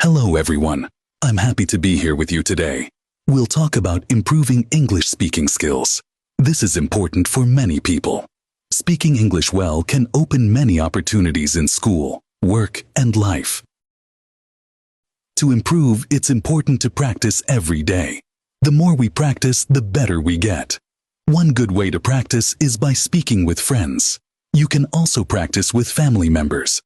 Hello everyone, I'm happy to be here with you today. We'll talk about improving English speaking skills. This is important for many people. Speaking English well can open many opportunities in school, work, and life. To improve, it's important to practice every day. The more we practice, the better we get. One good way to practice is by speaking with friends. You can also practice with family members.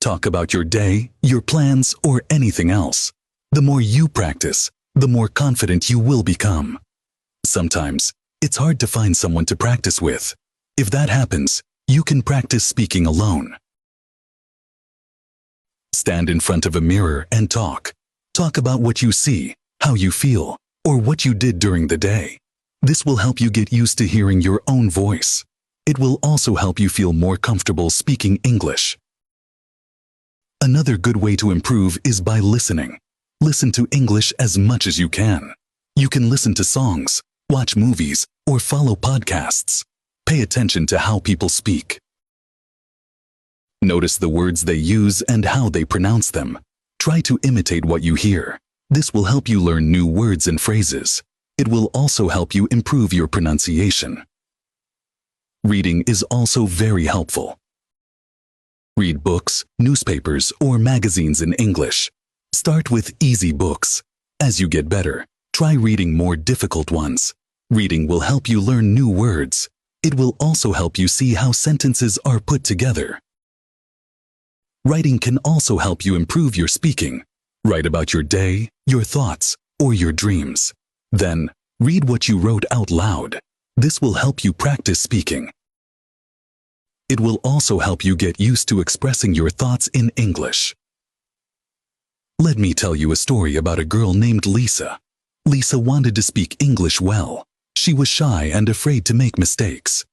Talk about your day, your plans, or anything else. The more you practice, the more confident you will become. Sometimes, it's hard to find someone to practice with. If that happens, you can practice speaking alone. Stand in front of a mirror and talk. Talk about what you see, how you feel, or what you did during the day. This will help you get used to hearing your own voice. It will also help you feel more comfortable speaking English. Another good way to improve is by listening. Listen to English as much as you can. You can listen to songs, watch movies, or follow podcasts. Pay attention to how people speak. Notice the words they use and how they pronounce them. Try to imitate what you hear. This will help you learn new words and phrases. It will also help you improve your pronunciation. Reading is also very helpful. Read books, newspapers, or magazines in English. Start with easy books. As you get better, try reading more difficult ones. Reading will help you learn new words. It will also help you see how sentences are put together. Writing can also help you improve your speaking. Write about your day, your thoughts, or your dreams. Then, read what you wrote out loud. This will help you practice speaking. It will also help you get used to expressing your thoughts in English. Let me tell you a story about a girl named Lisa. Lisa wanted to speak English well. She was shy and afraid to make mistakes.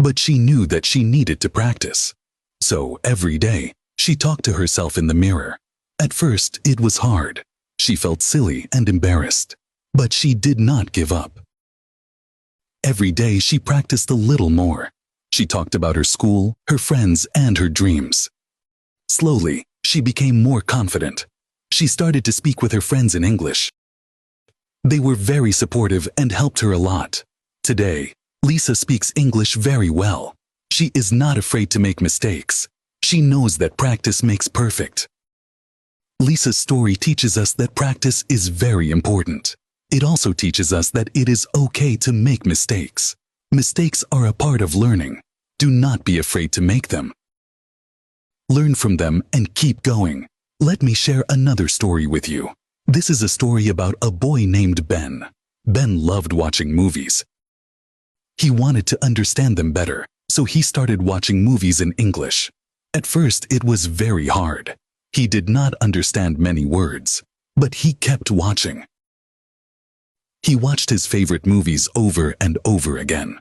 But she knew that she needed to practice. So, every day, she talked to herself in the mirror. At first, it was hard. She felt silly and embarrassed. But she did not give up. Every day, she practiced a little more. She talked about her school, her friends, and her dreams. Slowly, she became more confident. She started to speak with her friends in English. They were very supportive and helped her a lot. Today, Lisa speaks English very well. She is not afraid to make mistakes. She knows that practice makes perfect. Lisa's story teaches us that practice is very important. It also teaches us that it is okay to make mistakes. Mistakes are a part of learning. Do not be afraid to make them. Learn from them and keep going. Let me share another story with you. This is a story about a boy named Ben. Ben loved watching movies. He wanted to understand them better, so he started watching movies in English. At first, it was very hard. He did not understand many words, but he kept watching. He watched his favorite movies over and over again.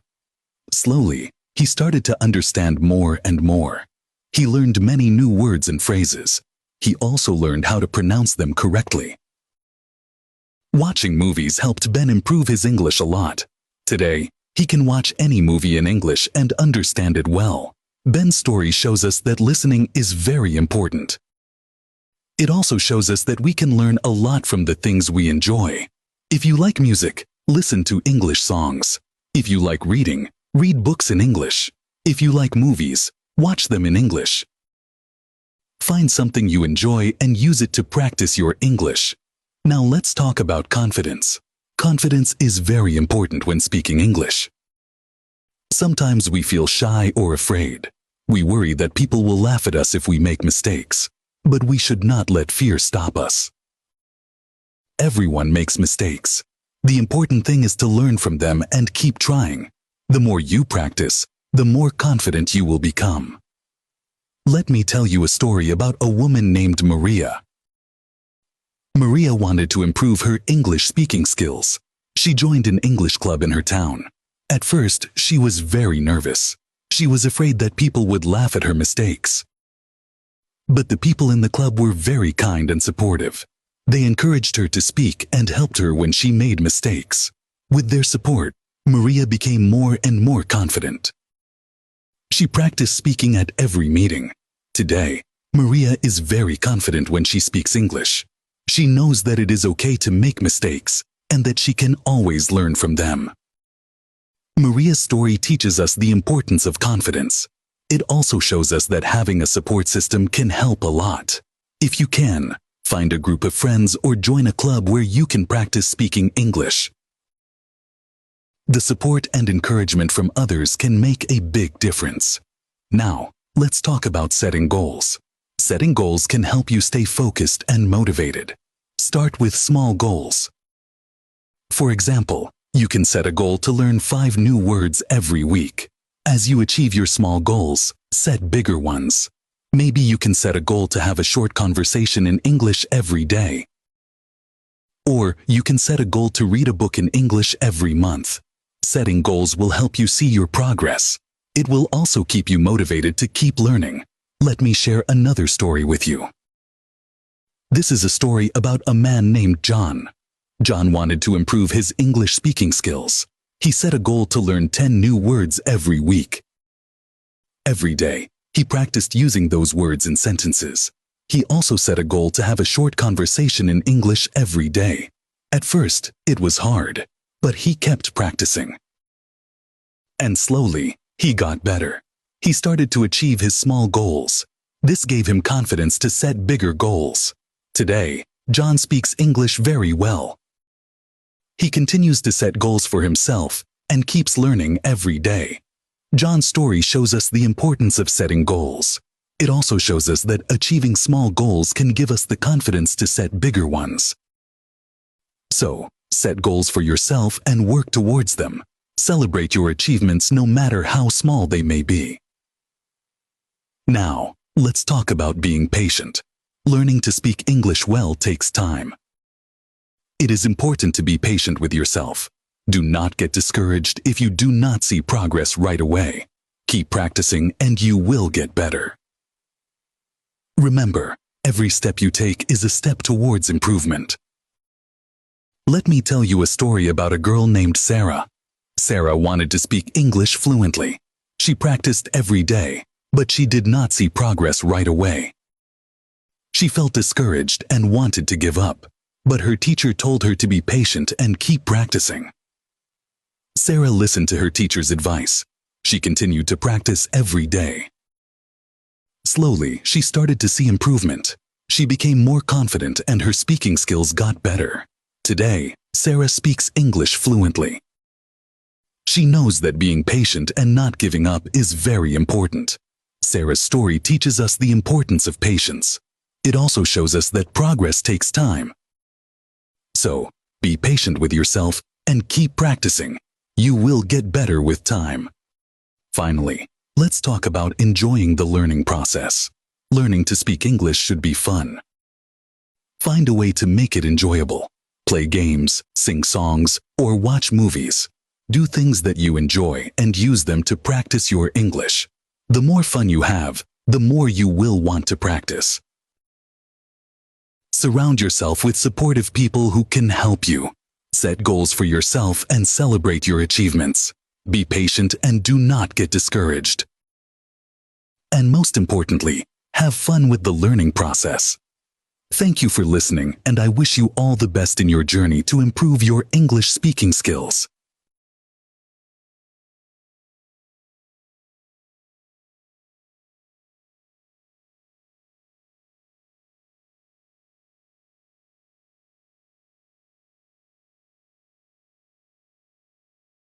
Slowly, he started to understand more and more. He learned many new words and phrases. He also learned how to pronounce them correctly. Watching movies helped Ben improve his English a lot. Today, he can watch any movie in English and understand it well. Ben's story shows us that listening is very important. It also shows us that we can learn a lot from the things we enjoy. If you like music, listen to English songs. If you like reading, read books in English. If you like movies, watch them in English. Find something you enjoy and use it to practice your English. Now let's talk about confidence. Confidence is very important when speaking English. Sometimes we feel shy or afraid. We worry that people will laugh at us if we make mistakes. But we should not let fear stop us. Everyone makes mistakes. The important thing is to learn from them and keep trying. The more you practice, the more confident you will become. Let me tell you a story about a woman named Maria. Maria wanted to improve her English speaking skills. She joined an English club in her town. At first, she was very nervous. She was afraid that people would laugh at her mistakes. But the people in the club were very kind and supportive. They encouraged her to speak and helped her when she made mistakes. With their support, Maria became more and more confident. She practiced speaking at every meeting. Today, Maria is very confident when she speaks English. She knows that it is okay to make mistakes and that she can always learn from them. Maria's story teaches us the importance of confidence. It also shows us that having a support system can help a lot. If you can, find a group of friends or join a club where you can practice speaking English. The support and encouragement from others can make a big difference. Now, let's talk about setting goals. Setting goals can help you stay focused and motivated. Start with small goals. For example, you can set a goal to learn 5 new words every week. As you achieve your small goals, set bigger ones. Maybe you can set a goal to have a short conversation in English every day. Or you can set a goal to read a book in English every month. Setting goals will help you see your progress. It will also keep you motivated to keep learning. Let me share another story with you. This is a story about a man named John. John wanted to improve his English speaking skills. He set a goal to learn 10 new words every week. Every day, he practiced using those words in sentences. He also set a goal to have a short conversation in English every day. At first, it was hard, but he kept practicing. And slowly, he got better. He started to achieve his small goals. This gave him confidence to set bigger goals. Today, John speaks English very well. He continues to set goals for himself and keeps learning every day. John's story shows us the importance of setting goals. It also shows us that achieving small goals can give us the confidence to set bigger ones. So, set goals for yourself and work towards them. Celebrate your achievements no matter how small they may be. Now, let's talk about being patient. Learning to speak English well takes time. It is important to be patient with yourself. Do not get discouraged if you do not see progress right away. Keep practicing and you will get better. Remember, every step you take is a step towards improvement. Let me tell you a story about a girl named Sarah. Sarah wanted to speak English fluently. She practiced every day, but she did not see progress right away. She felt discouraged and wanted to give up, but her teacher told her to be patient and keep practicing. Sarah listened to her teacher's advice. She continued to practice every day. Slowly, she started to see improvement. She became more confident and her speaking skills got better. Today, Sarah speaks English fluently. She knows that being patient and not giving up is very important. Sarah's story teaches us the importance of patience. It also shows us that progress takes time. So, be patient with yourself and keep practicing. You will get better with time. Finally, let's talk about enjoying the learning process. Learning to speak English should be fun. Find a way to make it enjoyable. Play games, sing songs, or watch movies. Do things that you enjoy and use them to practice your English. The more fun you have, the more you will want to practice. Surround yourself with supportive people who can help you. Set goals for yourself and celebrate your achievements. Be patient and do not get discouraged. And most importantly, have fun with the learning process. Thank you for listening, and I wish you all the best in your journey to improve your English speaking skills.